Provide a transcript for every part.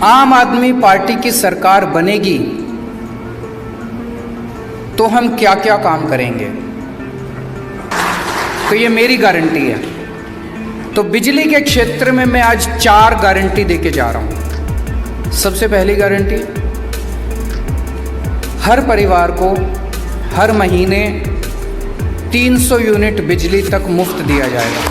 आम आदमी पार्टी की सरकार बनेगी तो हम क्या क्या काम करेंगे, तो ये मेरी गारंटी है। तो बिजली के क्षेत्र में मैं आज 4 गारंटी देके जा रहा हूं। सबसे पहली गारंटी, हर परिवार को हर महीने 300 यूनिट बिजली तक मुफ्त दिया जाएगा।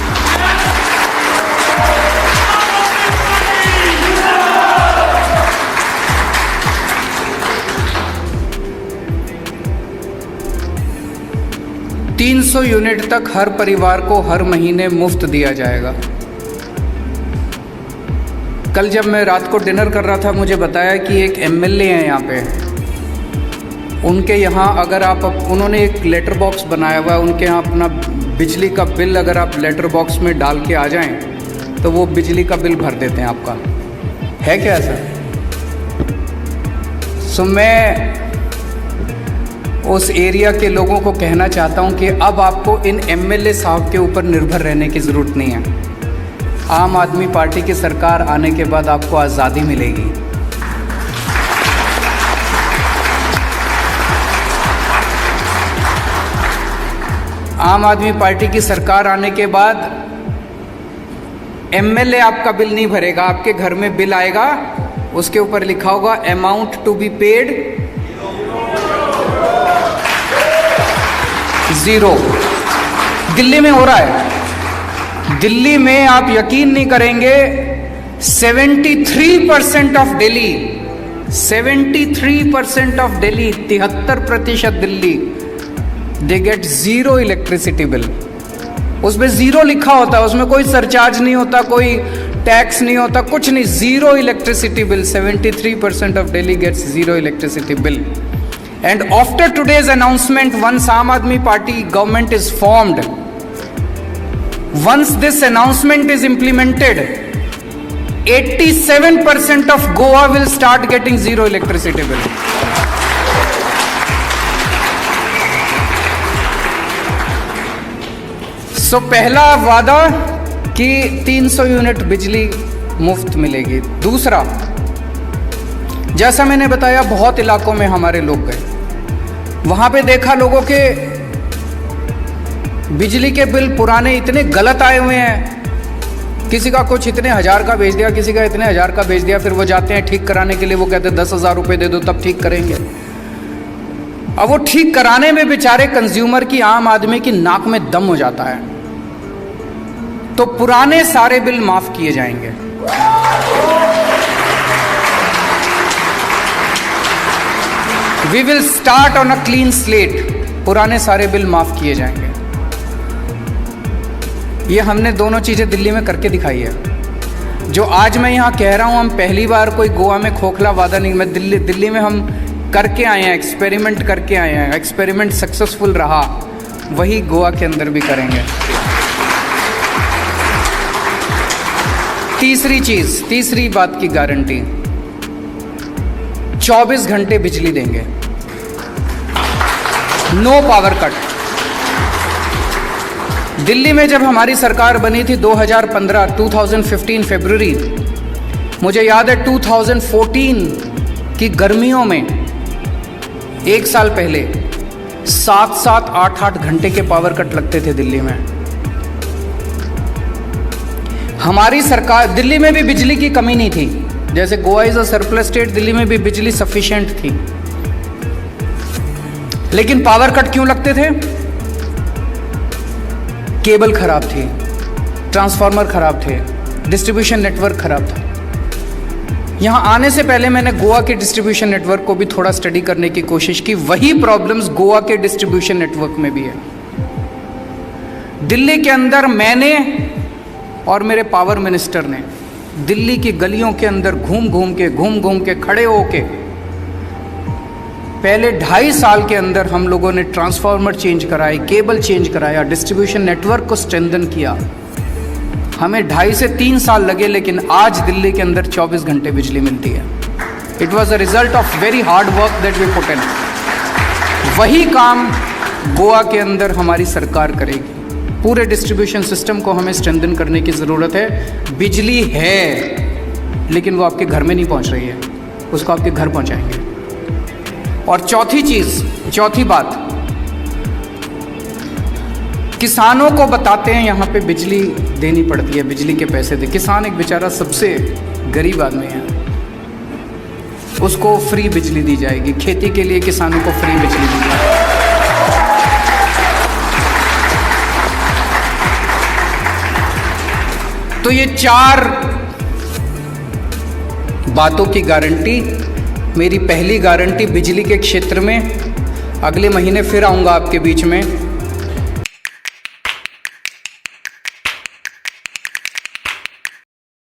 $300 यूनिट तक हर परिवार को हर महीने मुफ्त दिया जाएगा। कल जब मैं रात को डिनर कर रहा था, मुझे बताया कि एक एमएलए हैं यहाँ पे, उनके यहाँ अगर आप, उन्होंने एक लेटर बॉक्स बनाया हुआ है, उनके यहाँ अपना बिजली का बिल अगर आप लेटर बॉक्स में डाल के आ जाएं तो वो बिजली का बिल भर देते हैं आपका। है क्या ऐसा? सो मैं उस एरिया के लोगों को कहना चाहता हूं कि अब आपको इन एमएलए साहब के ऊपर निर्भर रहने की ज़रूरत नहीं है। आम आदमी पार्टी की सरकार आने के बाद आपको आज़ादी मिलेगी। आम आदमी पार्टी की सरकार आने के बाद एमएलए आपका बिल नहीं भरेगा, आपके घर में बिल आएगा, उसके ऊपर लिखा होगा amount to be paid 0। Delhi में हो रहा है। दिल्ली में आप यकीन नहीं करेंगे, 73% of Delhi, 73% of Delhi, 73% Delhi, they get 0 electricity bill. उसमें 0 लिखा होता है, उसमें कोई सरचार्ज नहीं होता, कोई टैक्स नहीं होता, कुछ नहीं, 0 electricity bill. 73% of Delhi gets 0 electricity bill. And after today's announcement, once Aam Aadmi Party government is formed, once this announcement is implemented, 87% of Goa will start getting 0 electricity bill. So पहला वादा कि 300 unit बिजली मुफ्त मिलेगी। दूसरा, जैसा मैंने बताया, बहुत इलाकों में हमारे लोग गए, वहां पे देखा लोगों के बिजली के बिल पुराने इतने गलत आए हुए हैं। किसी का कुछ इतने हज़ार का भेज दिया, किसी का इतने हज़ार का भेज दिया, फिर वो जाते हैं ठीक कराने के लिए, वो कहते हैं 10,000 रुपये दे दो तब ठीक करेंगे। अब वो ठीक कराने में बेचारे कंज्यूमर की, आम आदमी की नाक में दम हो जाता है। तो पुराने सारे बिल माफ किए जाएंगे। We will start on a clean slate। पुराने सारे बिल माफ किए जाएंगे। ये हमने दोनों चीजें दिल्ली में करके दिखाई है। जो आज मैं यहाँ कह रहा हूँ, हम पहली बार कोई गोवा में खोखला वादा नहीं, मैं दिल्ली में हम करके आए हैं, एक्सपेरिमेंट करके आए हैं, एक्सपेरिमेंट सक्सेसफुल रहा, वही गोवा के अंदर भी करेंगे। तीसरी चीज, तीसरी बात की गारंटी, 24 घंटे बिजली देंगे, नो पावर कट। दिल्ली में जब हमारी सरकार बनी थी 2015 फरवरी, मुझे याद है 2014 की गर्मियों में, 1 साल पहले 7-7, 8-8 घंटे के पावर कट लगते थे दिल्ली में। हमारी सरकार, दिल्ली में भी बिजली की कमी नहीं थी, जैसे Goa is a surplus state, Delhi में भी बिजली सफिशिएंट थी। लेकिन पावर कट क्यों लगते थे? केबल खराब थी, ट्रांसफार्मर खराब थे, डिस्ट्रीब्यूशन नेटवर्क खराब था। यहां आने से पहले मैंने गोवा के डिस्ट्रीब्यूशन नेटवर्क को भी थोड़ा स्टडी करने की कोशिश की। वही प्रॉब्लम्स गोवा के डिस्ट्रीब्यूशन नेटवर्क में भी है। दिल्ली के अंदर मैंने और मेरे पावर मिनिस्टर ने दिल्ली की गलियों के अंदर घूम घूम के खड़े होके पहले 2.5 साल के अंदर हम लोगों ने ट्रांसफार्मर चेंज कराए, केबल चेंज कराया, डिस्ट्रीब्यूशन नेटवर्क को स्ट्रेंथन किया। हमें 2.5 से 3 साल लगे, लेकिन आज दिल्ली के अंदर 24 घंटे बिजली मिलती है। It was a result of very hard work that we put in. वही काम गोवा के अंदर हमारी सरकार करेगी। पूरे डिस्ट्रीब्यूशन सिस्टम को हमें स्ट्रेंथन करने की ज़रूरत है। बिजली है, लेकिन वो आपके घर में नहीं पहुंच रही है, उसको आपके घर पहुंचाएंगे। और चौथी बात, किसानों को बताते हैं यहाँ पे बिजली देनी पड़ती है, बिजली के पैसे दे। किसान एक बेचारा सबसे गरीब आदमी है, उसको फ्री बिजली दी जाएगी। खेती के लिए किसानों को फ्री बिजली दी जाएगी। तो ये 4 बातों की गारंटी, मेरी पहली गारंटी बिजली के क्षेत्र में। अगले महीने फिर आऊँगा आपके बीच में